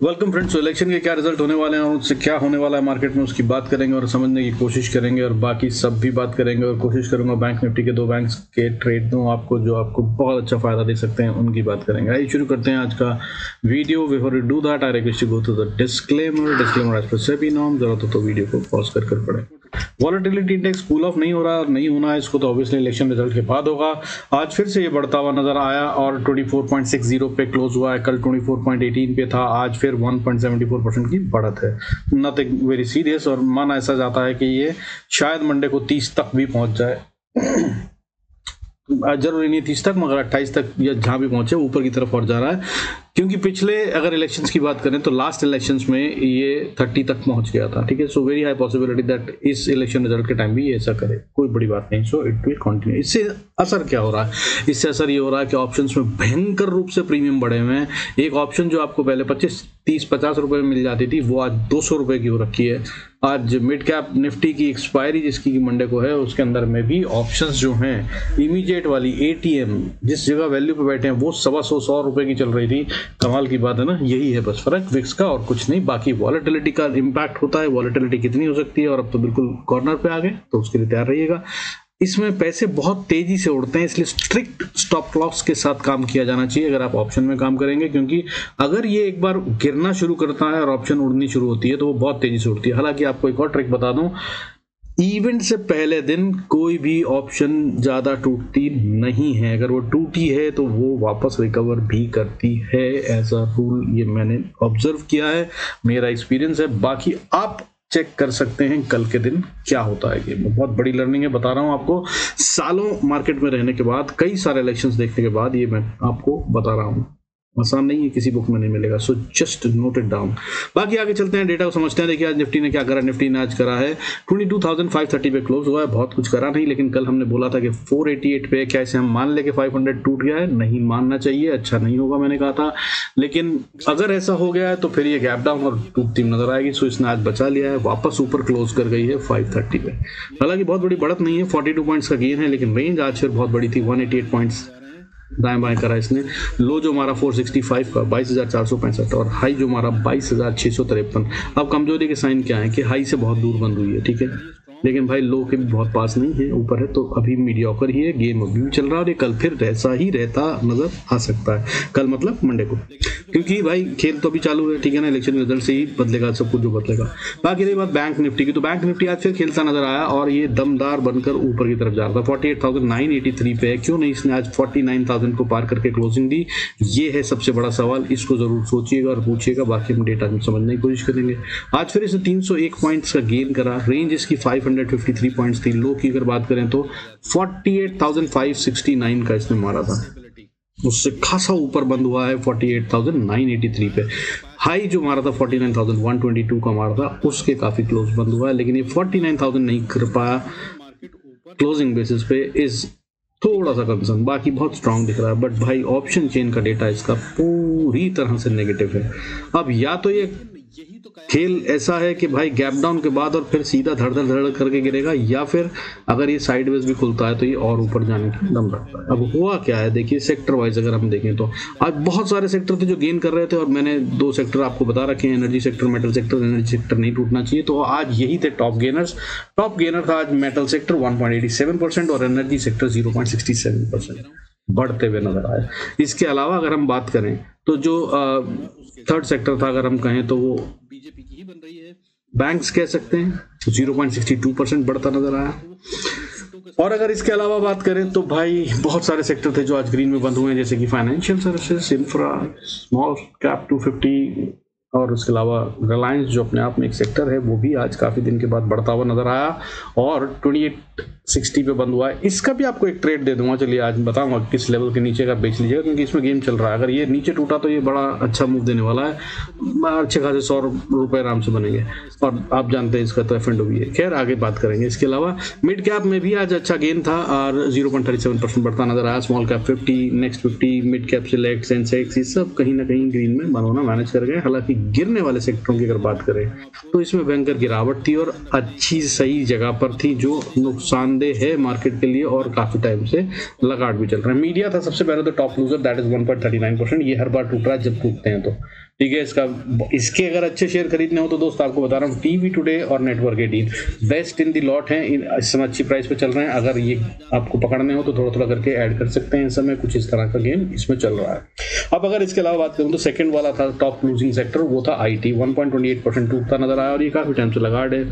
Welcome friends. Election के क्या result होने वाले हैं और उससे क्या होने वाला है मार्केट में, उसकी बात करेंगे और समझने की कोशिश करेंगे और बाकी सब भी बात करेंगे और कोशिश करूंगा बैंक निफ्टी के 2 बैंक्स के ट्रेड दूं आपको जो आपको बहुत अच्छा फायदा दे सकते हैं, उनकी बात करेंगे। आइए शुरू करते हैं आज का video. Before you do that I request you go to the disclaimer as per SEBI norm. जरूरत हो तो वीडियो को पॉज कर पढ़े। वॉलेटिलिटी इंडेक्स कूल ऑफ नहीं हो रहा, नहीं होना है इसको तो ऑब्वियसली इलेक्शन रिजल्ट के बाद होगा। आज फिर से ये बढ़ता हुआ नजर आया और 24.60 पे क्लोज हुआ है। कल 24.18 पे था, आज फिर 1.74% की बढ़त है। नथिंग वेरी सीरियस और मन ऐसा जाता है कि ये शायद मंडे को 30 तक भी पहुंच जाए। जरूरी नहीं 30 तक, मगर 28 तक या जहां भी पहुंचे ऊपर की तरफ और जा रहा है। क्योंकि पिछले अगर इलेक्शंस की बात करें तो लास्ट इलेक्शंस में ये 30 तक पहुंच गया था। ठीक है, so very high possibility that इस इलेक्शन रिजल्ट के टाइम भी ये ऐसा करे, कोई बड़ी बात नहीं। So it will continue. इससे असर क्या हो रहा है? इससे असर ये हो रहा है कि ऑप्शंस में भयंकर रूप से प्रीमियम बढ़े हुए हैं। एक ऑप्शन जो आपको पहले 25, 30, 50 रुपए में मिल जाती थी वो आज 200 रुपए की हो रखी है। आज मिड कैप निफ्टी की एक्सपायरी जिसकी मंडे को है, उसके अंदर में भी ऑप्शंस जो हैं इमीडिएट वाली एटीएम जिस जगह वैल्यू पे बैठे हैं वो 125-100 रुपए की चल रही थी। कमाल की बात है ना, यही है बस फर्क विक्स का और कुछ नहीं। बाकी वॉलेटिलिटी का इंपैक्ट होता है, वॉलेटिलिटी कितनी हो सकती है और अब तो बिल्कुल कॉर्नर पे आ गए, तो उसके लिए तैयार रहिएगा। इसमें पैसे बहुत तेजी से उड़ते हैं, इसलिए स्ट्रिक्ट स्टॉप लॉस के साथ काम किया जाना चाहिए अगर आप ऑप्शन में काम करेंगे, क्योंकि अगर ये एक बार गिरना शुरू करता है और ऑप्शन उड़नी शुरू होती है तो वो बहुत तेजी से उड़ती है। हालांकि आपको एक और ट्रिक बता दूं, इवेंट से पहले दिन कोई भी ऑप्शन ज्यादा टूटती नहीं है। अगर वो टूटी है तो वो वापस रिकवर भी करती है, एज अ रूल। ये मैंने ऑब्जर्व किया है, मेरा एक्सपीरियंस है। बाकी आप चेक कर सकते हैं कल के दिन क्या होता है। गेम में बहुत बड़ी लर्निंग है, बता रहा हूं आपको। सालों मार्केट में रहने के बाद, कई सारे इलेक्शंस देखने के बाद ये मैं आपको बता रहा हूं। आसान नहीं है, किसी बुक में नहीं मिलेगा। So just note it down. बाकी आगे चलते हैं, डेटा को समझते हैं। देखिए आज निफ्टी ने क्या करा। निफ्टी ने आज करा है 22,530 पे क्लोज हुआ है। बहुत कुछ करा नहीं, लेकिन कल हमने बोला था कि 488 पे क्या इसे हम मान ले कि 500 टूट गया है? नहीं मानना चाहिए, अच्छा नहीं होगा, मैंने कहा था। लेकिन अगर ऐसा हो गया है तो फिर ये गैप डाउन और टूटती नजर आएगी। सो इसने आज बचा लिया है, वापस ऊपर क्लोज कर गई है 530 पे। हालांकि बहुत बड़ी बढ़त नहीं है, 42 पॉइंट्स का गेन है, लेकिन रेंज आज फिर बहुत बड़ी थी। 188 पॉइंट्स दाएं बाएं करा इसने। लो जो हमारा 465 का 22,465 और हाई जो हमारा 22,653। अब कमजोरी के साइन क्या है कि हाई से बहुत दूर बंद हुई है। ठीक है, लेकिन भाई लो के भी बहुत पास नहीं है, ऊपर है, तो अभी मीडियोकर ही है। गेम अभी भी चल रहा है और ये कल फिर ऐसा ही रहता नजर आ सकता है। कल मतलब मंडे को, क्योंकि भाई खेल तो अभी चालू है। ठीक है ना, इलेक्शन रिजल्ट से ही बदलेगा सब कुछ जो बदलेगा। बाकी रही बात बैंक निफ्टी की, तो बैंक निफ्टी आज फिर खेलता नजर आया और ये दमदार बनकर ऊपर की तरफ जा रहा था। 48,983 पे है। क्यों नहीं इसने आज 49,000 को पार करके क्लोजिंग दी? ये है सबसे बड़ा सवाल, इसको जरूर सोचिएगा और पूछिएगा। बाकी हम डेटा में समझने की कोशिश करेंगे। आज फिर इसे 301 पॉइंट्स का गेन करा। रेंज इसकी 553 पॉइंट्स थी। लो की अगर बात करें तो 48,569 का इसने मारा था, उससे खासा ऊपर बंद हुआ है 48,983 पे। हाई जो मारा था 49,122 का मारा था, उसके काफी क्लोज बंद हुआ है, लेकिन ये 49,000 नहीं कर पाया क्लोजिंग बेसिस पे। इज थोड़ा सा कंसर्न, बाकी बहुत स्ट्रांग दिख रहा है। बट भाई ऑप्शन चेन का डेटा इसका पूरी तरह से नेगेटिव है। अब या तो ये खेल ऐसा है कि भाई गैप डाउन के बाद और फिर सीधा धड़ करके गिरेगा, या फिर अगर ये साइडवेज भी खुलता है तो ये और ऊपर जाने की दम रखता है। अब हुआ क्या है, देखिए सेक्टर वाइज अगर हम देखें तो आज बहुत सारे सेक्टर थे जो गेन कर रहे थे और मैंने 2 सेक्टर आपको बता रखे हैं, energy sector, metal sector. Energy sector नहीं टूटना चाहिए, तो आज यही थे टॉप गेनर्स। टॉप गेनर था आज मेटल सेक्टर 1.87% और एनर्जी सेक्टर 0.67% बढ़ते हुए नजर आए। इसके अलावा अगर हम बात करें तो जो थर्ड सेक्टर था, अगर हम कहें तो वो बीजेपी की ही बन रही है, बैंक्स कह सकते हैं, 0.62% बढ़ता नजर आया। और अगर इसके अलावा बात करें तो भाई बहुत सारे सेक्टर थे जो आज ग्रीन में बंद हुए हैं, जैसे कि financial services, infra, small cap 250 और उसके अलावा रिलायंस जो अपने आप में एक सेक्टर है, वो भी आज काफी दिन के बाद बढ़ता हुआ नजर आया और 2860 पे बंद हुआ है। इसका भी आपको एक ट्रेड दे दूंगा, चलिए आज बताऊंगा किस लेवल के नीचे का बेच लीजिएगा, क्योंकि इसमें गेम चल रहा है। अगर ये नीचे टूटा तो ये बड़ा अच्छा मूव देने वाला है, अच्छे खासे 100 रुपए आराम से बनेंगे और आप जानते हैं इसका तो F&O भी है। खैर आगे बात करेंगे। इसके अलावा मिड कैप में भी आज अच्छा गेन था और 0.37% बढ़ता नजर आया। Small cap 50, next 50, mid cap select, Sensex, ये सब कहीं ना कहीं ग्रीन में बनोना मैनेज कर गए। हालांकि गिरने वाले सेक्टरों की अगर बात करें तो इसमें भयंकर गिरावट थी और अच्छी सही जगह पर थी, जो नुकसान नुकसानदेह है मार्केट के लिए और काफी टाइम से लगाड़ भी चल रहा है। मीडिया था सबसे पहले तो टॉप लूजर, दैट इज 1.39%। ये हर बार टूट रहा है जब टूटते हैं तो, ठीक है। इसके अगर अच्छे शेयर खरीदने हो तो दोस्त आपको बता रहा हूँ टीवी टुडे और network 18 best in the lot हैं, इस समय अच्छी प्राइस पे चल रहे हैं। अगर ये आपको पकड़ने हो तो थोड़ा थोड़ा करके ऐड कर सकते हैं, इस समय कुछ इस तरह का गेम इसमें चल रहा है। अब अगर इसके अलावा बात करूँ तो सेकंड वाला था टॉप लूजिंग सेक्टर, वो था आईटी, 1.28% टूटता नजर आया और ये काफी टाइम से लगाड़ है,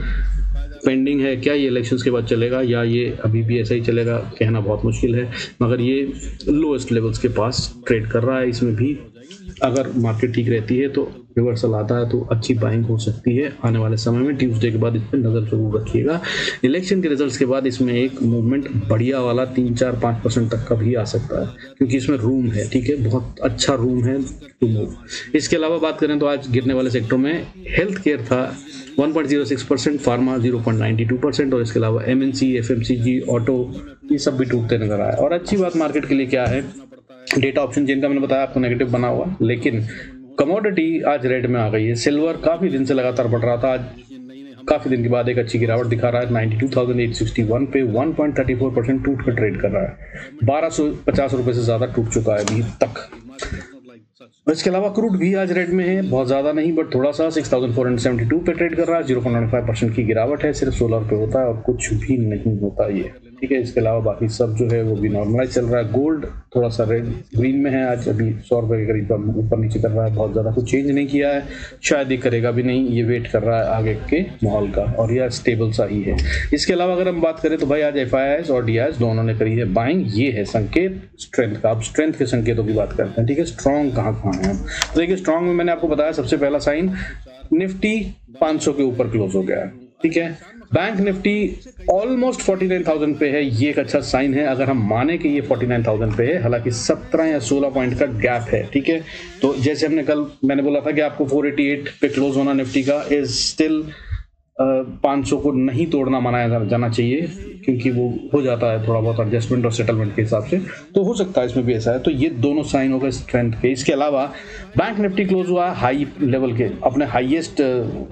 पेंडिंग है। क्या ये इलेक्शंस के बाद चलेगा या ये अभी भी ऐसा ही चलेगा, कहना बहुत मुश्किल है, मगर ये लोएस्ट लेवल्स के पास ट्रेड कर रहा है। इसमें भी अगर मार्केट ठीक रहती है तो रिवर्सल आता है तो अच्छी बाइंग हो सकती है आने वाले समय में। ट्यूसडे के बाद इस पर नजर जरूर रखिएगा। इलेक्शन के रिजल्ट्स के बाद इसमें एक मूवमेंट बढ़िया वाला 3-4-5% तक का भी आ सकता है, क्योंकि इसमें रूम है, ठीक है, बहुत अच्छा रूम है टू मूव। इसके अलावा बात करें तो आज गिरने वाले सेक्टरों में हेल्थ केयर था 1.06%, फार्मा 0.92% और इसके अलावा एमएनसी, एफएमसीजी, ऑटो ये सब भी टूटते नजर आए। और अच्छी बात मार्केट के लिए क्या है, डेटा ऑप्शन जिनका मैंने बताया आपको नेगेटिव बना हुआ, लेकिन कमोडिटी आज रेड में आ गई है। सिल्वर काफी दिन से लगातार बढ़ रहा था, आज काफी दिन के बाद एक अच्छी गिरावट दिखा रहा है 92,861 पे 1.34% टूट कर ट्रेड कर रहा है। 1250 रुपए से ज्यादा टूट चुका है अभी तक। इसके अलावा क्रूड भी आज रेड में है, बहुत ज्यादा नहीं बट थोड़ा सा 6472 पे ट्रेड कर रहा है, 0.95% की गिरावट है। सिर्फ $16 होता है और कुछ भी नहीं होता ये, ठीक है। इसके अलावा बाकी सब जो है वो भी नॉर्मलाइज चल रहा है। गोल्ड थोड़ा सा रेड ग्रीन में है, आज अभी 100 रुपए के करीब ऊपर नीचे कर रहा है, बहुत ज्यादा कुछ चेंज नहीं किया है, शायद ये करेगा भी नहीं, ये वेट कर रहा है आगे के माहौल का और यह स्टेबल सा ही है। इसके अलावा अगर हम बात करें तो भाई आज FIIs और DIs दोनों ने करी है बाइंग, ये है संकेत स्ट्रेंथ का। अब स्ट्रेंथ के संकेतों की बात करते हैं, ठीक है। स्ट्रॉन्ग कहाँ है, तो देखिए स्ट्रॉन्ग में मैंने आपको बताया सबसे पहला साइन निफ्टी 500 के ऊपर क्लोज हो गया है, ठीक है। बैंक निफ्टी ऑलमोस्ट 49,000 पे है, ये एक अच्छा साइन है अगर हम माने कि ये 49,000 पे है, हालांकि 17 या 16 पॉइंट का गैप है, ठीक है। तो जैसे हमने कल मैंने बोला था कि आपको 488 पे क्लोज होना निफ्टी का, इज स्टिल 500 को नहीं तोड़ना मनाया जाना चाहिए, क्योंकि वो हो जाता है थोड़ा बहुत एडजस्टमेंट और सेटलमेंट के हिसाब से, तो हो सकता है इसमें भी ऐसा है। तो ये दोनों साइन हो गए स्ट्रेंथ के। इसके अलावा बैंक निफ्टी क्लोज हुआ हाई लेवल के, अपने हाईएस्ट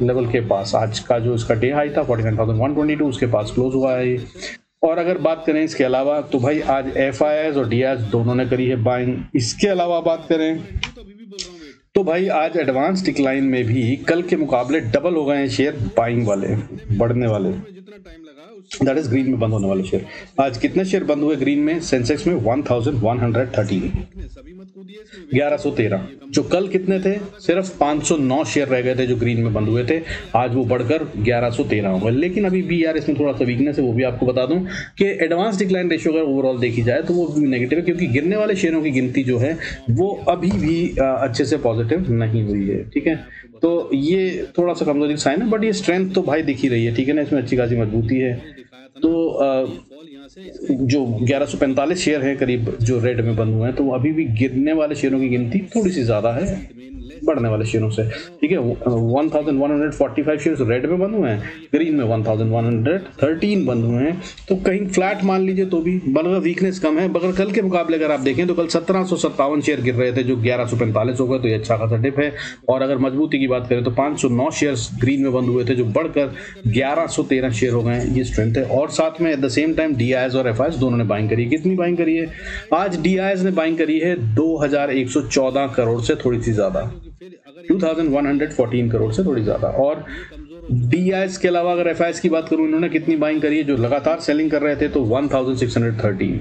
लेवल के पास, आज का जो इसका डे हाई था 49,122 उसके पास क्लोज हुआ है। और अगर बात करें इसके अलावा तो भाई आज FIIs और DIs दोनों ने करी है बाइंग। इसके अलावा बात करें तो भाई आज एडवांस डिक्लाइन में भी कल के मुकाबले डबल हो गए हैं शेयर बाइंग वाले, बढ़ने वाले, दैट इज ग्रीन में बंद होने वाले शेयर। आज कितने शेयर बंद हुए ग्रीन में? सेंसेक्स में 1113, 1113, जो कल कितने थे? सिर्फ 509 शेयर रह गए थे जो ग्रीन में बंद हुए थे, आज वो बढ़कर 1113 हो गए। लेकिन अभी भी यार इसमें थोड़ा सा वीकनेस है, वो भी आपको बता दूं कि एडवांस डिक्लाइन रेशियो अगर ओवरऑल देखी जाए तो वो भी नेगेटिव है, क्योंकि गिरने वाले शेयरों की गिनती जो है वो अभी भी अच्छे से पॉजिटिव नहीं हुई है, ठीक है। तो ये थोड़ा सा कमजोरी साइन है, बट ये स्ट्रेंथ तो भाई दिख ही रही है, ठीक है ना, इसमें अच्छी खासी मजबूती है। तो जो 1145 शेयर हैं करीब जो रेड में बंद हुए हैं, तो अभी भी गिरने वाले शेयरों की गिनती थोड़ी सी ज्यादा है बढ़ने वाले शेयरों से, ठीक है। 1145 शेयर्स रेड में बंद हुए हैं, ग्रीन में 1113 बंद हुए हैं, तो कहीं फ्लैट मान लीजिए तो भी बल्कि वीकनेस कम है। मगर कल के मुकाबले अगर आप देखें तो कल 1757 शेयर गिर रहे थे जो 1145 हो गए, तो ये अच्छा खासा डिप है। और अगर मजबूती की बात करें तो 509 शेयर्स ग्रीन में बंद हुए थे जो बढ़कर 1113 शेयर हो गए, ये स्ट्रेंथ है। और साथ में at the same time DIs और FIs दोनों ने बाइंग करी है। कितनी बाइंग करी है? आज DIs ने बाइंग करी है 2114 करोड़ से थोड़ी सी ज्यादा, 2114 करोड़ से थोड़ी ज्यादा। और DIs के अलावा अगर FIs की बात करूं, इन्होंने कितनी बाइंग करी है? जो लगातार सेलिंग कर रहे थे तो 1613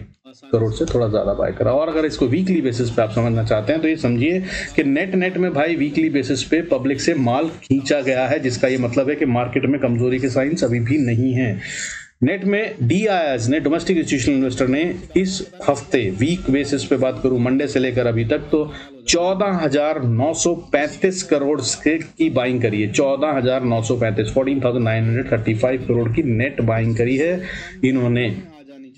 करोड़ से थोड़ा ज्यादा बाय करा। और अगर इसको वीकली बेसिस पे आप समझना चाहते हैं तो ये समझिए कि नेट में भाई वीकली बेसिस पे पब्लिक से माल खींचा गया है, जिसका ये मतलब है कि मार्केट में कमजोरी के साइंस अभी भी नहीं है। नेट में DIs ने, डोमेस्टिक इंस्टीट्यूशनल इन्वेस्टर ने, इस हफ्ते वीक बेसिस पे बात करूं मंडे से लेकर अभी तक तो 14,935 करोड़ की बाइंग करी है। 14,935, 14,935 करोड़ की नेट बाइंग करी है इन्होंने।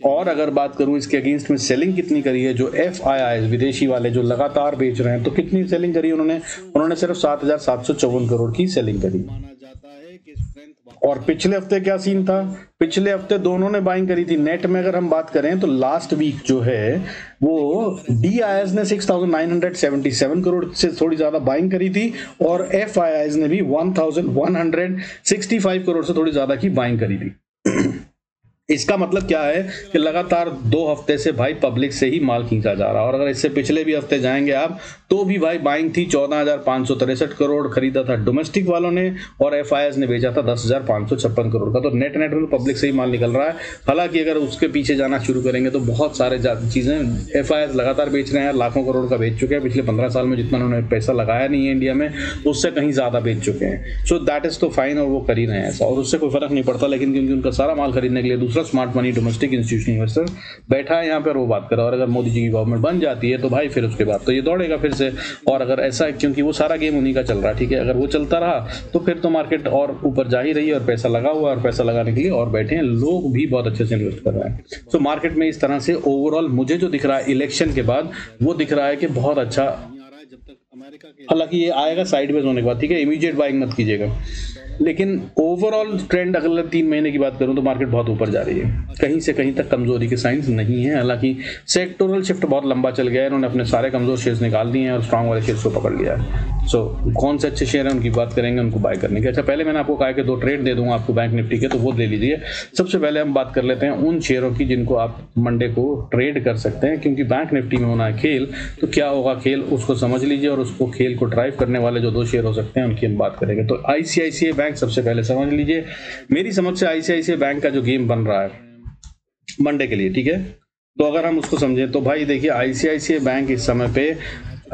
और अगर बात करूं इसके अगेंस्ट में सेलिंग कितनी करी है, जो FIIs विदेशी वाले जो लगातार बेच रहे हैं, तो कितनी सेलिंग करी उन्होंने सिर्फ 7,754 करोड़ की सेलिंग करी। और पिछले हफ्ते क्या सीन था? पिछले हफ्ते दोनों ने बाइंग करी थी। नेट में अगर हम बात करें तो लास्ट वीक जो है वो DIs ने 6,977 करोड़ से थोड़ी ज्यादा बाइंग करी थी और FIIs ने भी 1,165 करोड़ से थोड़ी ज्यादा की बाइंग करी थी। इसका मतलब क्या है कि लगातार 2 हफ्ते से भाई पब्लिक से ही माल खींचा जा रहा है, और अगर इससे पिछले भी हफ्ते जाएंगे आप तो भी भाई बाइंग थी 14,563 करोड़ खरीदा था डोमेस्टिक वालों ने, और एफआईआईज ने बेचा था 10,556 करोड़ का। तो नेट में पब्लिक से ही माल निकल रहा है। हालांकि अगर उसके पीछे जाना शुरू करेंगे तो बहुत सारे चीजें एफआईआईज लगातार बेच रहे हैं, लाखों करोड़ का बेच चुके हैं पिछले 15 साल में, जितना उन्होंने पैसा लगाया नहीं है इंडिया में उससे कहीं ज्यादा बेच चुके हैं। सो दैट इज तो फाइन, और वो कर ही रहे हैं ऐसा, और उससे कोई फर्क नहीं पड़ता। लेकिन क्योंकि उनका सारा माल खरीदने के लिए दूसरा smart money domestic institutional investor बैठा है यहाँ पर, वो बात कर रहा है। और अगर मोदी जी की गवर्नमेंट बन जाती है तो भाई फिर उसके बाद तो ये दौड़ेगा फिर से। और अगर ऐसा, क्योंकि वो सारा गेम उन्हीं का चल रहा है, ठीक है, अगर वो चलता रहा तो फिर तो मार्केट और ऊपर जा ही रही है, और पैसा लगा हुआ है, और पैसा लगाने के लिए और बैठे हैं लोग भी बहुत अच्छे से इन्वेस्ट कर रहे हैं। सो मार्केट में इस तरह से ओवरऑल मुझे जो दिख रहा है इलेक्शन के बाद, वो दिख रहा है कि बहुत अच्छा, हालांकि ये आएगा साइडवेज होने के बाद, ठीक है, इमीडिएट बाइंग मत कीजिएगा। लेकिन ओवरऑल ट्रेंड अगले 3 महीने की बात करूं तो मार्केट बहुत ऊपर जा रही है, कहीं से कहीं तक कमजोरी के साइंस नहीं है। हालांकि सेक्टोरल शिफ्ट बहुत लंबा चल गया है, इन्होंने अपने सारे कमजोर शेयर्स निकाल दिए हैं और स्ट्रांग वाले शेयर्स को पकड़ लिया है। सो कौन से अच्छे शेयर हैं उनकी बात करेंगे, उनको बाय करने की। अच्छा, पहले मैंने आपको कहा कि 2 ट्रेड दे दूंगा आपको बैंक निफ्टी के, तो वो ले लीजिए। सबसे पहले हम बात कर लेते हैं उन शेयरों की जिनको आप मंडे को ट्रेड कर सकते हैं, क्योंकि बैंक निफ्टी में होना है खेल, तो क्या होगा खेल उसको समझ लीजिए, और उसको खेल को ड्राइव करने वाले जो 2 शेयर हो सकते हैं उनकी हम बात करेंगे। तो आईसीआईसीआई बैंक सबसे पहले समझ लीजिए। मेरी समझ से आईसीआईसीआई बैंक का जो गेम बन रहा है मंडे के लिए, ठीक है, तो अगर हम उसको समझें तो भाई देखिए आईसीआईसीआई बैंक इस समय पे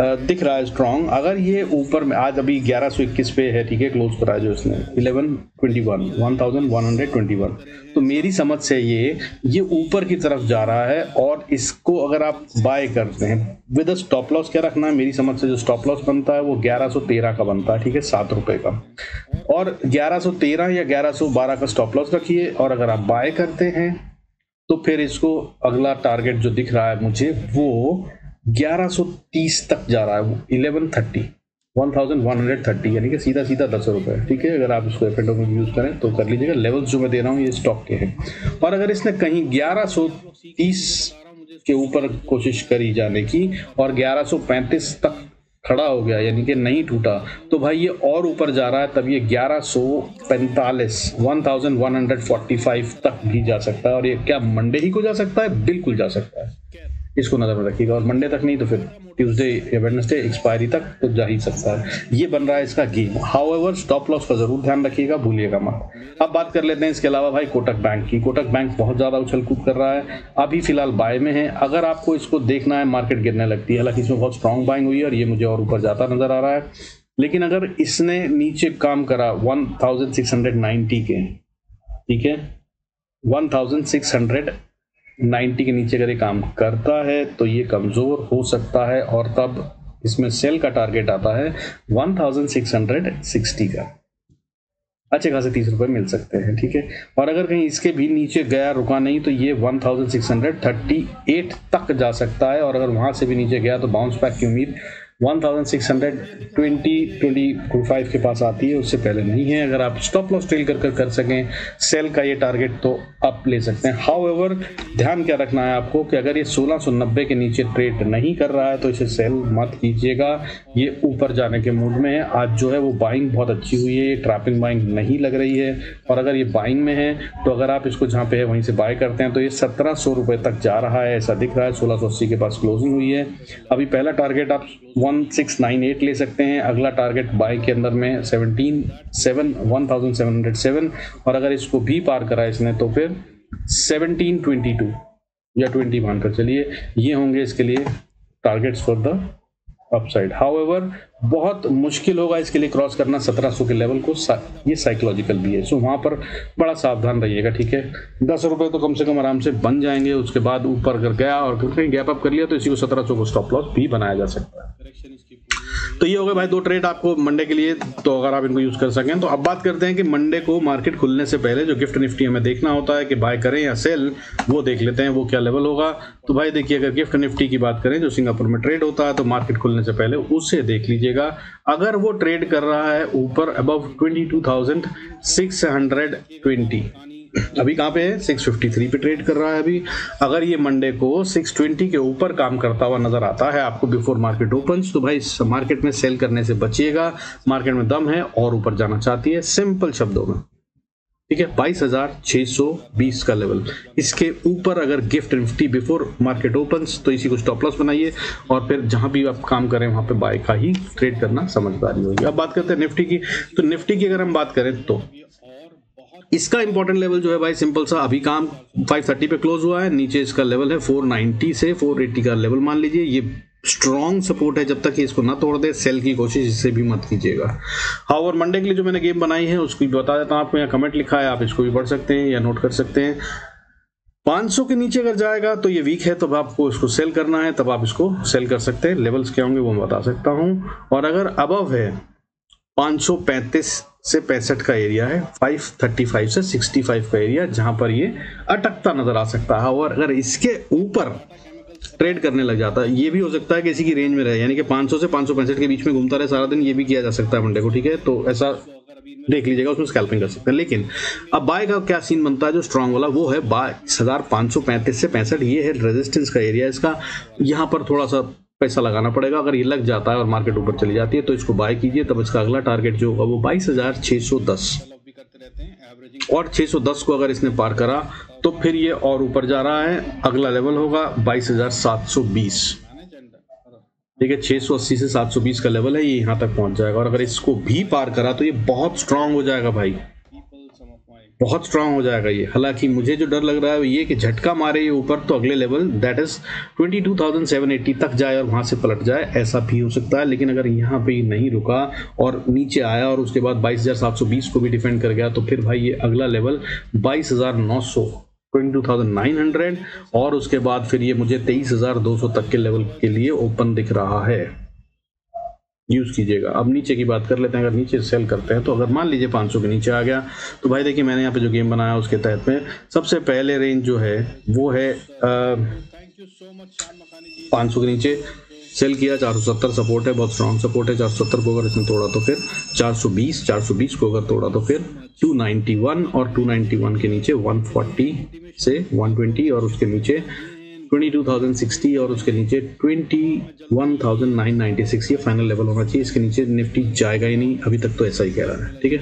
दिख रहा है स्ट्रॉन्ग। अगर ये ऊपर में आज अभी 1121 पे है, ठीक है, क्लोज करा है जो इसने 1121 तो मेरी समझ से ये ऊपर की तरफ जा रहा है, और इसको अगर आप बाय करते हैं विद स्टॉप लॉस क्या रखना है, मेरी समझ से जो स्टॉप लॉस बनता है वो 1113 का बनता है, ठीक है, 7 रुपए का, और 1113 या 1112 का स्टॉप लॉस रखिए। और अगर आप बाय करते हैं तो फिर इसको अगला टारगेट जो दिख रहा है मुझे वो 1130 तक जा रहा है, वो 1130 यानी कि सीधा 10 रुपए, ठीक है। अगर आप इसको एफएनओ में यूज करें तो कर लीजिएगा। लेवल्स जो मैं दे रहा हूँ ये स्टॉक के हैं, और अगर इसने कहीं 1130 के ऊपर कोशिश करी जाने की और 1135 तक खड़ा हो गया यानी कि नहीं टूटा, तो भाई ये और ऊपर जा रहा है, तब ये 1145 तक भी जा सकता है। और ये क्या मंडे ही को जा सकता है? बिल्कुल जा सकता है, इसको नजर में रखिएगा। और मंडे तक नहीं तो फिर ट्यूसडे या वेडनेसडे एक्सपायरी तक तो जा ही सकता है। ये बन रहा है इसका गेम। हाउएवर स्टॉप लॉस का जरूर ध्यान रखिएगा, भूलिएगा मत। अब बात कर लेते हैं इसके अलावा भाई कोटक बैंक की। कोटक बैंक बहुत ज्यादा उछल कूद कर रहा है, अभी फिलहाल बाय में है। अगर आपको इसको देखना है मार्केट गिरने लगती है, हालांकि इसमें बहुत स्ट्रॉन्ग बाइंग हुई है और ये मुझे और ऊपर जाता नजर आ रहा है, लेकिन अगर इसने नीचे काम करा 1690 के, ठीक है, 1690 के नीचे अगर ये काम करता है तो ये कमजोर हो सकता है, और तब इसमें सेल का टारगेट आता है 1660 का। अच्छे खासे 30 रुपए मिल सकते हैं, ठीक है। और अगर कहीं इसके भी नीचे गया, रुका नहीं, तो ये 1638 तक जा सकता है, और अगर वहां से भी नीचे गया तो बाउंस बैक की उम्मीद 1625 के पास आती है, उससे पहले नहीं है। अगर आप स्टॉप लॉस ट्रेल कर सकें सेल का ये टारगेट तो आप ले सकते हैं। हाउएवर ध्यान क्या रखना है आपको कि अगर ये 1690 के नीचे ट्रेड नहीं कर रहा है तो इसे सेल मत कीजिएगा, ये ऊपर जाने के मूड में है। आज जो है वो बाइंग बहुत अच्छी हुई है, ये ट्रैपिंग बाइंग नहीं लग रही है, और अगर ये बाइंग में है तो अगर आप इसको जहाँ पे है वहीं से बाय करते हैं तो ये 1700 रुपए तक जा रहा है, ऐसा दिख रहा है। 1680 के पास क्लोजिंग हुई है। अभी पहला टारगेट आप 1698 ले सकते हैं, अगला टारगेट बाय के अंदर में 1707 और अगर इसको भी पार करा इसने तो फिर 1722 या 20 मानकर चलिए, ये होंगे इसके लिए targets for the upside. However बहुत मुश्किल होगा इसके लिए क्रॉस करना 1700 के लेवल को, ये साइकोलॉजिकल भी है, सो वहां पर बड़ा सावधान रहिएगा, ठीक है। 10 रुपए तो कम से कम आराम से बन जाएंगे, उसके बाद ऊपर कर गया और कहीं गैप अप कर लिया तो इसी को 1700 को स्टॉप लॉस भी बनाया जा सकता है। तो ये हो गए भाई 2 ट्रेड आपको मंडे के लिए, तो अगर आप इनको यूज कर सकें। तो अब बात करते हैं कि मंडे को मार्केट खुलने से पहले जो गिफ्ट निफ्टी हमें देखना होता है कि बाय करें या सेल, वो देख लेते हैं वो क्या लेवल होगा। तो भाई देखिए, अगर गिफ्ट निफ्टी की बात करें जो सिंगापुर में ट्रेड होता है तो मार्केट खुलने से पहले उसे देख लीजिएगा। अगर वो ट्रेड कर रहा है ऊपर अबव 22,620, अभी कहां पे है 653 पे ट्रेड कर रहा है अभी, अगर ये मंडे को 620 के ऊपर काम करता हुआ नजर आता है आपको बिफोर मार्केट ओपन्स, तो भाई इस मार्केट में सेल करने से बचिएगा। मार्केट में दम है और ऊपर जाना चाहती है, सिंपल शब्दों में। ठीक है, 22,620 का लेवल। इसके ऊपर अगर gift Nifty before market opens तो इसी को स्टॉप लॉस बनाइए और फिर जहां भी आप काम करें वहां पे बाय का ही ट्रेड करना समझदारी होगी। अब बात करते हैं निफ्टी की। तो निफ्टी की अगर हम बात करें तो इसका इंपॉर्टेंट लेवल जो है भाई सिंपल सा, अभी काम 530 पे क्लोज हुआ है, नीचे इसका लेवल है 490 से 480 का लेवल मान लीजिए। ये स्ट्रॉन्ग सपोर्ट है, जब तक कि इसको ना तोड़ दे सेल की कोशिश इससे भी मत कीजिएगा। हाँ, और मंडे के लिए जो मैंने गेम बनाई है उसको भी बता देता हूँ आपको, यहाँ कमेंट लिखा है, आप इसको भी पढ़ सकते हैं या नोट कर सकते हैं। 500 के नीचे अगर जाएगा तो ये वीक है, तब आपको इसको सेल करना है, तब आप इसको सेल कर सकते हैं। लेवल्स क्या होंगे वो मैं बता सकता हूँ। और अगर अबव है 535 से 65 का एरिया है, 535 से 65 का एरिया जहां पर ये अटकता नजर आ सकता है। और अगर इसके ऊपर ट्रेड करने लग जाता है, ये भी हो सकता है कि इसी की रेंज में रहे, यानी कि 500 से 565 के बीच में घूमता रहे सारा दिन, ये भी किया जा सकता है मंडे को, ठीक है। तो ऐसा देख लीजिएगा, उसमें स्कैल्पिंग कर सकते हैं। लेकिन अब बाय का क्या सीन बनता है, जो स्ट्रांग वाला वो है 22,535 से 65, ये है रेजिस्टेंस का एरिया इसका। यहाँ पर थोड़ा सा पैसा लगाना पड़ेगा, अगर ये लग जाता है और मार्केट ऊपर चली जाती है तो इसको बाय कीजिए। तब इसका अगला टारगेट जो होगा वो 22,610, और 610 को अगर इसने पार करा तो फिर ये और ऊपर जा रहा है, अगला लेवल होगा 22,720, ठीक है। 680 से 720 का लेवल है, ये यहाँ तक पहुंच जाएगा। और अगर इसको भी पार करा तो ये बहुत स्ट्रांग हो जाएगा भाई, बहुत स्ट्रांग हो जाएगा ये। हालांकि मुझे जो डर लग रहा है ये कि झटका मारे ये ऊपर तो अगले लेवल दैट इज 22,780 तक जाए और वहां से पलट जाए, ऐसा भी हो सकता है। लेकिन अगर यहाँ पे नहीं रुका और नीचे आया और उसके बाद 22,720 को भी डिफेंड कर गया तो फिर भाई ये अगला लेवल 22,900, 22,900, और उसके बाद फिर ये मुझे 23,200 तक के लेवल के लिए ओपन दिख रहा है, यूज कीजिएगा। अब नीचे की बात कर लेते हैं। अगर नीचे सेल करते हैं तो अगर मान लीजिए 500 के नीचे आ गया तो भाई देखिए मैंने यहाँ पे जो गेम बनाया उसके तहत में सबसे पहले रेंज जो है वो है 500 के नीचे सेल किया, 470 सपोर्ट है, बहुत स्ट्रॉन्ग सपोर्ट है। 470 को अगर इसने तोड़ा तो फिर 420 को अगर तोड़ा तो फिर 291, और 291 के नीचे 140 से 120, और उसके नीचे 22,060, और उसके नीचे 21,996। ये फाइनल लेवल होना चाहिए, इसके नीचे निफ्टी जाएगा ही नहीं, अभी तक तो ऐसा ही कह रहा है, ठीक है।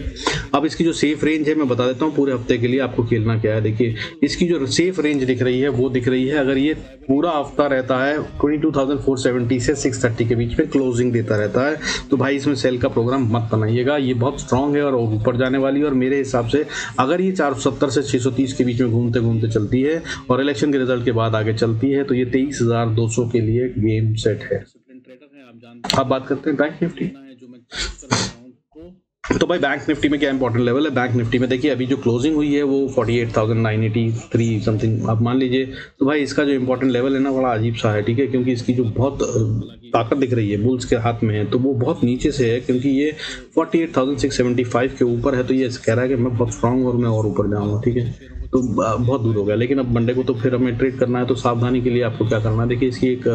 अब इसकी जो सेफ रेंज है मैं बता देता हूँ पूरे हफ्ते के लिए आपको खेलना क्या है। देखिए इसकी जो सेफ रेंज दिख रही है वो दिख रही है, अगर ये पूरा हफ्ता रहता है 22,470 से 630 के बीच में क्लोजिंग देता रहता है तो भाई इसमें सेल का प्रोग्राम मत बनाइएगा, ये बहुत स्ट्रांग है और ऊपर जाने वाली है। और मेरे हिसाब से अगर ये 470 से 630 के बीच में घूमते घूमते चलती है और इलेक्शन के रिजल्ट के बाद आगे चलती है तो ये 23,200 के लिए गेम सेट है। अब बात करते हैं बैंक निफ्टी। तो भाई बैंक निफ्टी में क्या इंपॉर्टेंट लेवल है। बैंक निफ्टी में देखिए अभी जो क्लोजिंग हुई है वो 48,983 समथिंग आप मान लीजिए। तो भाई इसका जो इंपॉर्टेंट लेवल है ना बड़ा अजीब सा है, ठीक है, क्योंकि इसकी जो बहुत ताकत दिख रही है बुल्स के हाथ में है तो वो बहुत नीचे से है, क्योंकि ये 48,675 के ऊपर है तो ये कह रहा है कि मैं बहुत स्ट्रांग हूं और मैं और ऊपर जाऊंगा, ठीक है। तो बहुत दूर हो गया, लेकिन अब मंडे को तो फिर हमें ट्रेड करना है तो सावधानी के लिए आपको क्या करना है। देखिए इसकी एक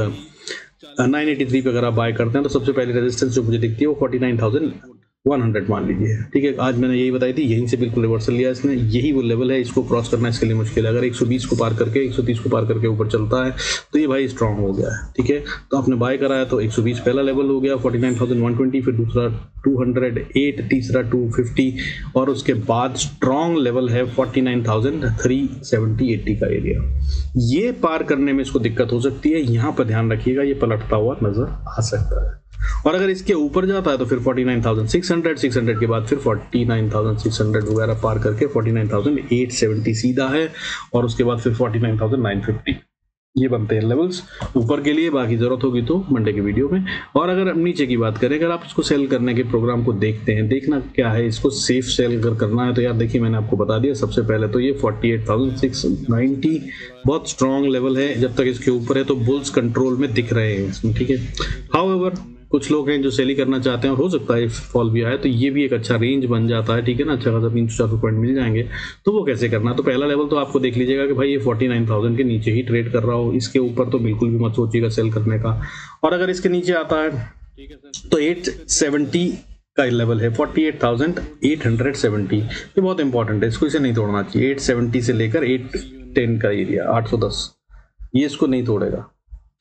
983 पे अगर आप बाय करते हैं तो सबसे पहले रेजिस्टेंस जो मुझे दिखती है वो 49,100 मान लीजिए, ठीक है। आज मैंने यही बताई थी, यहीं से बिल्कुल रिवर्सल लिया इसने, यही वो लेवल है, इसको क्रॉस करना इसके लिए मुश्किल है। अगर 120 को पार करके 130 को पार करके ऊपर चलता है तो ये भाई स्ट्रांग हो गया है, ठीक है। तो आपने बाय कराया तो 120 पहला लेवल हो गया, 49,120, फिर दूसरा 208, तीसरा 250, और उसके बाद स्ट्रांग लेवल है 49,370-80 का एरिया। ये पार करने में इसको दिक्कत हो सकती है, यहाँ पर ध्यान रखिएगा, ये पलटता हुआ नजर आ सकता है। और अगर इसके ऊपर जाता है तो फिर 49,600, 600 के बाद फिर 49,600 वगैरह पार करके 49,870 सीधा है, और उसके बाद फिर 49,950। ये बनते हैं लेवल्स ऊपर के लिए, बाकी जरूरत होगी तो मंडे के वीडियो में। और अगर नीचे की बात करें, अगर आप इसको सेल करने के प्रोग्राम को देखते हैं, देखना क्या है, इसको सेफ सेल अगर करना है तो यार देखिए मैंने आपको बता दिया, सबसे पहले तो ये 48,690 बहुत स्ट्रॉन्ग लेवल है, जब तक इसके ऊपर है तो बुल्स कंट्रोल में दिख रहे हैं इसमें, ठीक है। हाउएवर कुछ लोग हैं जो सेल करना चाहते हैं और हो सकता है फॉल भी आए तो ये भी एक अच्छा रेंज बन जाता है, ठीक है ना, अच्छा खासा 300-400 पॉइंट मिल जाएंगे। तो वो कैसे करना है, तो पहला लेवल तो आपको देख लीजिएगा कि भाई ये 49,000 के नीचे ही ट्रेड कर रहा हो, इसके ऊपर तो बिल्कुल भी मत सोचिएगा सेल करने का। और अगर इसके नीचे आता है तो 870 का लेवल है, 48,870, ये बहुत इंपॉर्टेंट है, इसको इसे नहीं तोड़ना चाहिए। 870 से लेकर 810 का एरिया 810, ये इसको नहीं तोड़ेगा,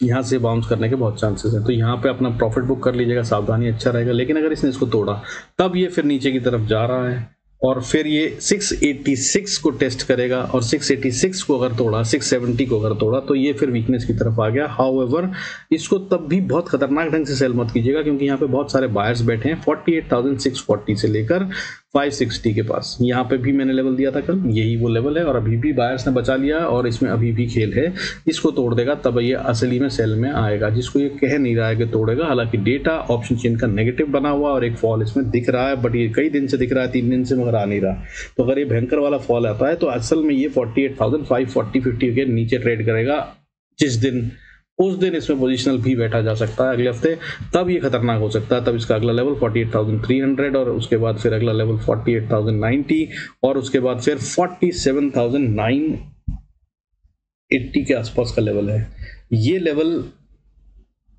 यहाँ से बाउंस करने के बहुत चांसेस हैं। तो यहाँ पे अपना प्रॉफिट बुक कर लीजिएगा, सावधानी अच्छा रहेगा। लेकिन अगर इसने इसको तोड़ा तब ये फिर नीचे की तरफ जा रहा है और फिर ये 686 को टेस्ट करेगा और 686 को अगर तोड़ा, 670 को अगर तोड़ा तो ये फिर वीकनेस की तरफ आ गया। हाउएवर इसको तब भी बहुत खतरनाक ढंग से सेल मत कीजिएगा क्योंकि यहाँ पे बहुत सारे बायर्स बैठे हैं 48,640 से लेकर 560 के पास। यहाँ पे भी मैंने लेवल दिया था कल, यही वो लेवल है और अभी भी बायर्स ने बचा लिया और इसमें अभी भी खेल है। इसको तोड़ देगा तब ये असली में सेल में आएगा, जिसको ये कह नहीं रहा है कि तोड़ेगा। हालांकि डेटा ऑप्शन चेन का नेगेटिव बना हुआ और एक फॉल इसमें दिख रहा है, बट ये कई दिन से दिख रहा है, 3 दिन से, मगर आ नहीं रहा। तो अगर ये भयंकर वाला फॉल आता है तो असल में ये 48,540-50 के नीचे ट्रेड करेगा जिस दिन, उस दिन इसमें पोजिशनल भी बैठा जा सकता है अगले हफ्ते, तब ये खतरनाक हो सकता है। तब इसका अगला लेवल 48,300 और उसके बाद फिर अगला लेवल 48,090 और उसके बाद फिर 47,980 के आसपास का लेवल है। ये लेवल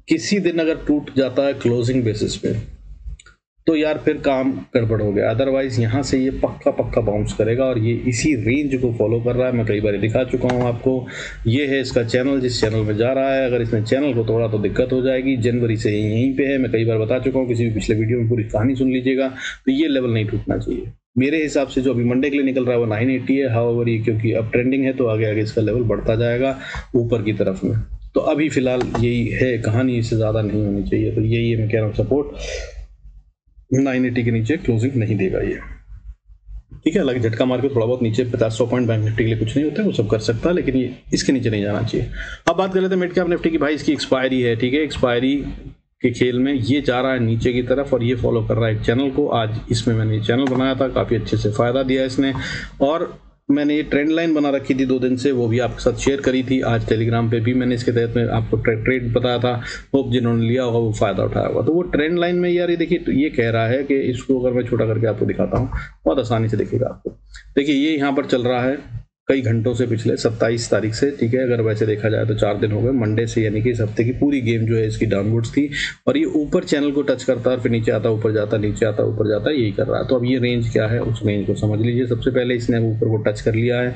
किसी दिन अगर टूट जाता है क्लोजिंग बेसिस पे तो यार फिर काम गड़बड़ हो गया। अदरवाइज यहाँ से ये पक्का बाउंस करेगा और ये इसी रेंज को फॉलो कर रहा है। मैं कई बार दिखा चुका हूँ आपको, ये है इसका चैनल, जिस चैनल में जा रहा है। अगर इसने चैनल को तोड़ा तो दिक्कत हो जाएगी। जनवरी से यहीं पे है, मैं कई बार बता चुका हूँ, किसी भी पिछले वीडियो में पूरी कहानी सुन लीजिएगा। तो ये लेवल नहीं टूटना चाहिए मेरे हिसाब से। जो अभी मंडे के लिए निकल रहा है वो 980 है। हाउएवर ये क्योंकि अब ट्रेंडिंग है तो आगे आगे इसका लेवल बढ़ता जाएगा ऊपर की तरफ में। तो अभी फिलहाल यही है कहानी, इससे ज़्यादा नहीं होनी चाहिए। तो यही है, मैं कह रहा हूँ, सपोर्ट 980 के नीचे क्लोजिंग नहीं देगा ये, ठीक है। हालांकि झटका मार के थोड़ा बहुत नीचे 50-100 पॉइंट बैंक निफ्टी के लिए कुछ नहीं होता है, वो सब कर सकता है, लेकिन ये इसके नीचे नहीं जाना चाहिए। अब बात कर लेते हैं मिड कैप निफ्टी की। भाई इसकी एक्सपायरी है, ठीक है। एक्सपायरी के खेल में ये जा रहा है नीचे की तरफ और ये फॉलो कर रहा है एक चैनल को। आज इसमें मैंने चैनल बनाया था, काफ़ी अच्छे से फ़ायदा दिया इसने, और मैंने ये ट्रेंड लाइन बना रखी थी 2 दिन से, वो भी आपके साथ शेयर करी थी। आज टेलीग्राम पे भी मैंने इसके तहत में आपको ट्रेड बताया था। होप जिन्होंने लिया होगा वो फ़ायदा उठाया होगा। तो वो ट्रेंड लाइन में यार ये देखिए, तो ये कह रहा है कि इसको अगर मैं छोटा करके आपको दिखाता हूँ, बहुत आसानी से दिखेगा आपको। देखिए ये यहाँ पर चल रहा है कई घंटों से, पिछले 27 तारीख से, ठीक है। अगर वैसे देखा जाए तो 4 दिन हो गए मंडे से, यानी कि इस हफ्ते की पूरी गेम जो है इसकी डाउनवर्ड्स थी। और ये ऊपर चैनल को टच करता है और फिर नीचे आता, ऊपर जाता, नीचे आता, ऊपर जाता, यही कर रहा है। तो अब ये रेंज क्या है उस रेंज को समझ लीजिए। सबसे पहले इसने ऊपर को टच कर लिया है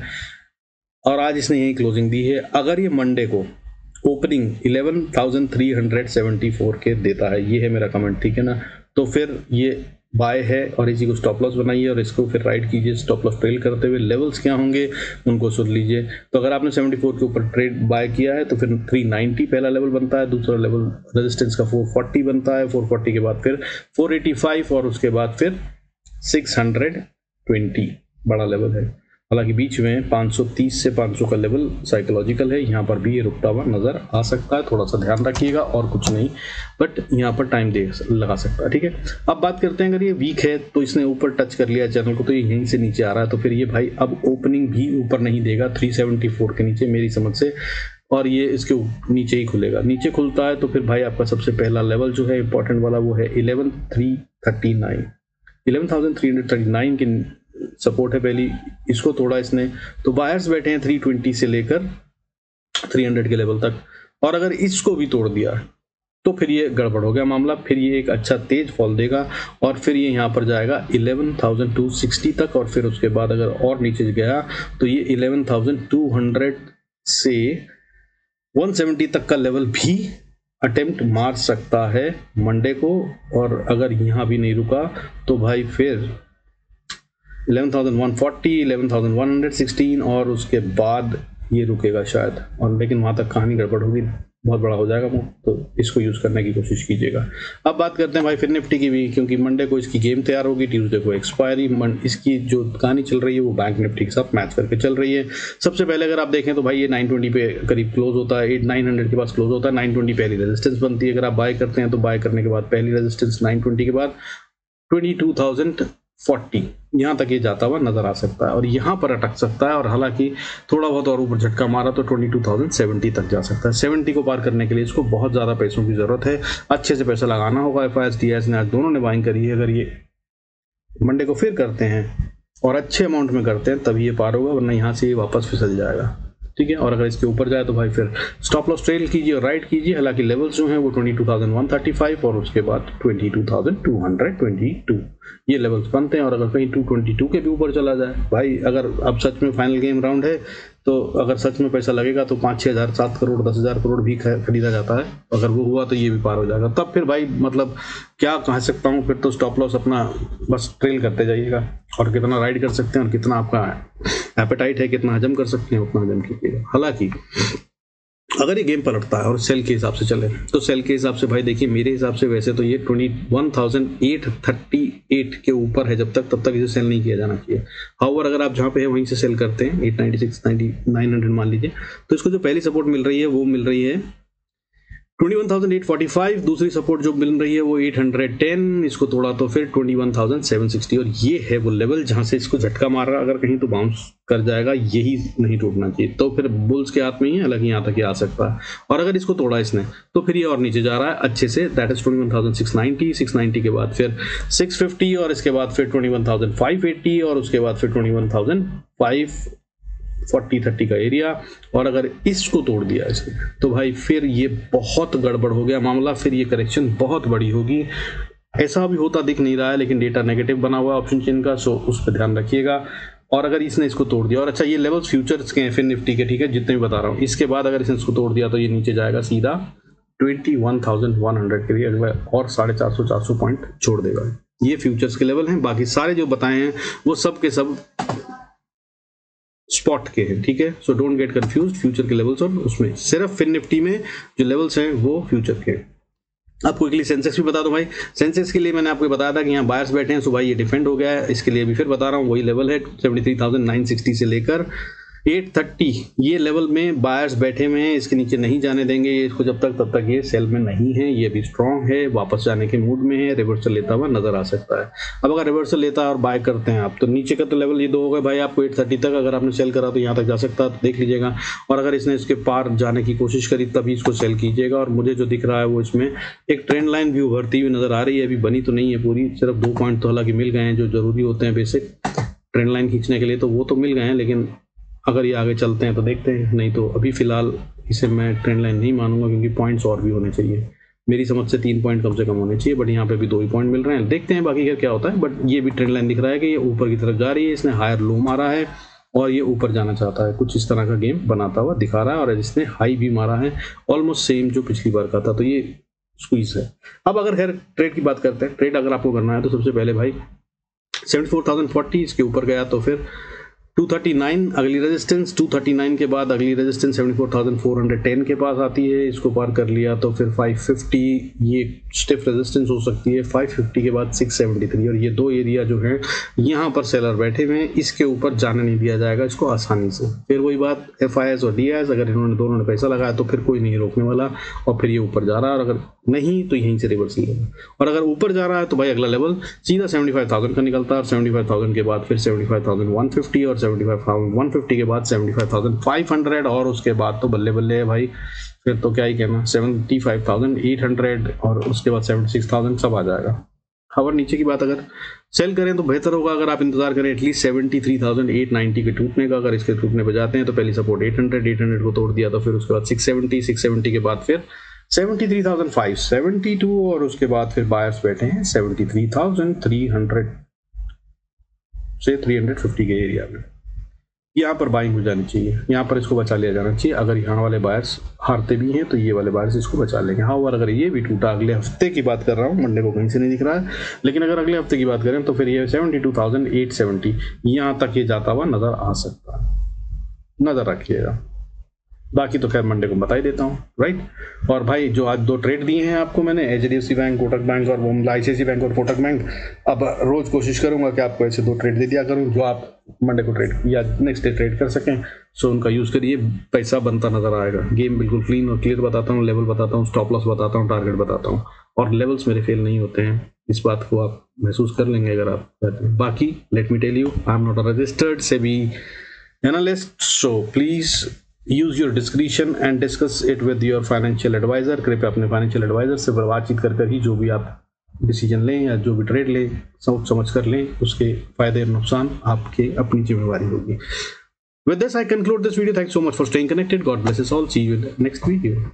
और आज इसने यही क्लोजिंग दी है। अगर ये मंडे को ओपनिंग 11,374 के देता है, ये है मेरा कमेंट, ठीक है ना, तो फिर ये बाय है और इसी को स्टॉप लॉस बनाइए और इसको फिर राइट कीजिए स्टॉप लॉस ट्रेल करते हुए। लेवल्स क्या होंगे उनको सुन लीजिए। तो अगर आपने 74 के ऊपर ट्रेड बाय किया है तो फिर 390 पहला लेवल बनता है, दूसरा लेवल रेजिस्टेंस का 440 बनता है, 440 के बाद फिर 485 और उसके बाद फिर 620 बड़ा लेवल है। हालांकि बीच में 530 से 500 का लेवल साइकोलॉजिकल है, यहाँ पर भी ये रुकता हुआ नजर आ सकता है। थोड़ा सा ध्यान रखिएगा और कुछ नहीं, बट यहाँ पर टाइम लगा सकता है, ठीक है। अब बात करते हैं, अगर ये वीक है तो इसने ऊपर टच कर लिया चैनल को, तो ये यहीं से नीचे आ रहा है, तो फिर ये भाई अब ओपनिंग भी ऊपर नहीं देगा 374 के नीचे मेरी समझ से, और ये इसके नीचे ही खुलेगा। नीचे खुलता है तो फिर भाई आपका सबसे पहला लेवल जो है इंपॉर्टेंट वाला वो है 11,339 की सपोर्ट है पहली। इसको तोड़ा इसने तो बायर्स बैठे हैं 320 से लेकर 300 के लेवल तक, और अगर इसको भी तोड़ दिया तो फिर ये गड़बड़ हो गया मामला। फिर ये एक अच्छा तेज फॉल देगा और फिर ये यहाँ पर जाएगा 11,260 तक, और फिर उसके बाद अगर और नीचे गया तो ये 11,200 से 170 तक का लेवल भी अटेम्प्ट मार सकता है मंडे को। और अगर यहाँ भी नहीं रुका तो भाई फिर 11,140, 11,116 और उसके बाद ये रुकेगा शायद, और लेकिन वहाँ तक कहानी गड़बड़ होगी, बहुत बड़ा हो जाएगा वो, तो इसको यूज़ करने की कोशिश कीजिएगा। अब बात करते हैं भाई फिर निफ्टी की भी, क्योंकि मंडे को इसकी गेम तैयार होगी, ट्यूसडे को एक्सपायरी। इसकी जो कहानी चल रही है वो बैंक निफ्टी के साथ मैच करके चल रही है। सबसे पहले अगर आप देखें तो भाई ये 920 पे करीब क्लोज होता है, 900 के पास क्लोज होता है। 920 पहली रेजिस्टेंस बनती है। अगर आप बाय करते हैं तो बाय करने के बाद पहली रेजिस्टेंस 920 के बाद 22,040 यहाँ तक ये जाता हुआ नजर आ सकता है और यहाँ पर अटक सकता है। और हालांकि थोड़ा बहुत और ऊपर झटका मारा तो 22,070 तक जा सकता है। 70 को पार करने के लिए इसको बहुत ज़्यादा पैसों की ज़रूरत है, अच्छे से पैसा लगाना होगा। FIS TIS ने आज दोनों ने बाइंग करी है। अगर ये मंडे को फिर करते हैं और अच्छे अमाउंट में करते हैं तभी ये पार होगा, वरना यहाँ से ये वापस फिसल जाएगा, ठीक है। और अगर इसके ऊपर जाए तो भाई फिर स्टॉप लॉस ट्रेल कीजिए और राइट कीजिए। हालांकि लेवल्स जो हैं वो 22,135 और उसके बाद 22,222 ये लेवल्स बनते हैं। और अगर कहीं 222 के भी ऊपर चला जाए भाई, अगर अब सच में फाइनल गेम राउंड है तो अगर सच में पैसा लगेगा तो 5-6 हज़ार, 7 करोड़, 10,000 करोड़ भी खरीदा जाता है। अगर वो हुआ तो ये भी पार हो जाएगा। तब फिर भाई मतलब क्या कह सकता हूँ, फिर तो स्टॉप लॉस अपना बस ट्रेल करते जाइएगा और कितना राइड कर सकते हैं और कितना आपका एपेटाइट है, कितना हजम कर सकते हैं उतना हजम कीजिएगा। हालांकि अगर ये गेम पलटता है और सेल के हिसाब से चले तो सेल के हिसाब से भाई देखिए, मेरे हिसाब से वैसे तो ये 21,838 के ऊपर है, जब तक तब तक इसे सेल नहीं किया जाना चाहिए। हाउएवर अगर आप जहाँ पे है वहीं से सेल करते हैं 896, 900 मान लीजिए, तो इसको जो पहली सपोर्ट मिल रही है वो मिल रही है 21,845, दूसरी सपोर्ट जो मिल रही है वो 810, इसको तोड़ा तो फिर 21,760, और ये है वो लेवल जहां से इसको झटका मार रहा, अगर कहीं तो बाउंस कर जाएगा, यही नहीं टूटना चाहिए। तो फिर बुल्स के हाथ में ही अलग यहाँ तक ही आ सकता है, और अगर इसको तोड़ा इसने तो फिर ये और नीचे जा रहा है अच्छे से, दैट इज 21,690, 690 के बाद फिर 650, और इसके बाद फिर 21,580, और उसके बाद फिर 21,540-30 का एरिया, और अगर इसको तोड़ दिया इसने तो भाई फिर ये बहुत गड़बड़ हो गया मामला, फिर ये करेक्शन बहुत बड़ी होगी। ऐसा अभी होता दिख नहीं रहा है, लेकिन डेटा नेगेटिव बना हुआ है ऑप्शन चेन का, सो उस पर ध्यान रखिएगा। और अगर इसने इसको तोड़ दिया, और अच्छा ये लेवल्स फ्यूचर्स के हैं फिर निफ्टी के, ठीक है, जितने भी बता रहा हूँ, इसके बाद अगर इसने इसको तोड़ दिया तो ये नीचे जाएगा सीधा 21,100 के लिए, और 450 पॉइंट छोड़ देगा। ये फ्यूचर्स के लेवल हैं, बाकी सारे जो बताए हैं वो सब के सब स्पॉट के हैं, ठीक है। So don't get confused, future के लेवल्स और उसमें सिर्फ फिन निफ्टी में जो लेवल्स हैं वो फ्यूचर के। आपको क्विकली सेंसेक्स भी बता दो भाई। सेंसेक्स के लिए मैंने आपको बताया था कि यहाँ बायर्स बैठे हैं, सो भाई ये डिफेंड हो गया है, इसके लिए भी फिर बता रहा हूँ वही लेवल है 73,960 से लेकर 830, ये लेवल में बायर्स बैठे हुए हैं, इसके नीचे नहीं जाने देंगे इसको जब तक तब तक ये सेल में नहीं है, ये भी स्ट्रांग है, वापस जाने के मूड में है, रिवर्सल लेता हुआ नजर आ सकता है। अब अगर रिवर्सल लेता है और बाय करते हैं आप, तो नीचे का तो लेवल ये दो हो गए भाई, आपको 830 तक अगर आपने सेल करा तो यहाँ तक जा सकता है, तो देख लीजिएगा। और अगर इसने इसके पार जाने की कोशिश करी तभी इसको सेल कीजिएगा। और मुझे जो दिख रहा है वो इसमें एक ट्रेंड लाइन व्यू भरती हुई नजर आ रही है, अभी बनी तो नहीं है पूरी, सिर्फ 2 पॉइंट तो हालांकि मिल गए हैं जो जरूरी होते हैं बेसिक ट्रेंड लाइन खींचने के लिए, तो वो तो मिल गए हैं, लेकिन अगर ये आगे चलते हैं तो देखते हैं, नहीं तो अभी फिलहाल इसे मैं ट्रेंड लाइन नहीं मानूंगा, क्योंकि पॉइंट्स और भी होने चाहिए, मेरी समझ से 3 पॉइंट कम से कम होने चाहिए, बट यहाँ पे भी 2 ही पॉइंट मिल रहे हैं, देखते हैं बाकी क्या होता है। बट ये भी ट्रेंड लाइन दिख रहा है कि ये ऊपर की तरफ जा रही है, इसने हायर लो मारा है और ये ऊपर जाना चाहता है, कुछ इस तरह का गेम बनाता हुआ दिखा रहा है। और इसने हाई भी मारा है ऑलमोस्ट सेम जो पिछली बार का था, तो ये स्क्वीज है। अब अगर खैर ट्रेड की बात करते हैं, ट्रेड अगर आपको करना है तो सबसे पहले भाई 74,040 इसके ऊपर गया तो फिर 239 अगली रेजिस्टेंस, 239 के बाद अगली रेजिस्टेंस 74,410 के पास आती है, इसको पार कर लिया तो फिर 550 ये स्टिफ रेजिस्टेंस हो सकती है, 550 के बाद 673, और ये 2 एरिया जो है यहाँ पर सेलर बैठे हुए हैं, इसके ऊपर जाने नहीं दिया जाएगा इसको आसानी से। फिर वही बात FIS और DIS, अगर इन्होंने दोनों ने पैसा लगाया तो फिर कोई नहीं रोकने वाला, और फिर ये ऊपर जा रहा है, और अगर नहीं तो यहीं से रिवर्स लेगा, और अगर ऊपर जा रहा है तो भाई अगला लेवल सीधा 75,000 का निकलता है, और 75,000 के बाद फिर 75,150, और 75,150 के बाद 75,500, और उसके बाद तो बल्ले बल्ले है भाई, फिर तो क्या ही कहना, 75,800 और उसके बाद 76,000 सब आ जाएगा। खबर नीचे की बात अगर सेल करें तो बेहतर होगा, अगर आप इंतजार करें एटलीस्ट 73,890 के टूटने का। अगर इसके टूटने पे जाते हैं तो पहली सपोर्ट 800 को तोड़ दिया, तो फिर उसके बाद 670 के बाद फिर 73,572, और उसके बाद फिर बायर्स बैठे हैं 73,300 से 350 के एरिया में। यहाँ पर बाइंग हो जानी चाहिए, यहाँ पर इसको बचा लिया जाना चाहिए। अगर यहाँ वाले बायर्स हारते भी हैं तो ये वाले बायर्स इसको बचा लेंगे। हाँ, और अगर ये भी टूटा, अगले हफ्ते की बात कर रहा हूँ, मंडे को कहीं से नहीं दिख रहा है, लेकिन अगर अगले हफ्ते की बात करें तो फिर ये 72,870 यहाँ तक ये जाता हुआ नजर आ सकता है, नजर रखिएगा। बाकी तो खैर मंडे को बता ही देता हूँ, राइट। और भाई जो आज 2 ट्रेड दिए हैं आपको मैंने, HDFC बैंक, कोटक बैंक और ICICI बैंक और कोटक बैंक, अब रोज कोशिश करूंगा कि आपको ऐसे 2 ट्रेड दे दिया करूं जो आप मंडे को ट्रेड या नेक्स्ट डे ट्रेड कर सकें। सो उनका यूज करिए, पैसा बनता नजर आएगा। गेम बिल्कुल क्लीन और क्लियर बताता हूँ, लेवल बताता हूँ, स्टॉप लॉस बताता हूँ, टारगेट बताता हूँ, और लेवल्स मेरे फेल नहीं होते हैं, इस बात को आप महसूस कर लेंगे अगर आप करते हैं। बाकी let me tell you, I am not a registered SEBI analyst, so please use your discretion and discuss it with your financial advisor. कृपया अपने फाइनेंशियल एडवाइजर से बातचीत कर ही जो भी आप डिसीजन लें या जो भी ट्रेड लें सोच समझ कर लें, उसके फायदे और नुकसान आपके अपनी जिम्मेवारी होगी। With this I conclude this video. Thanks so much for staying connected. God bless us all. See you in the next video.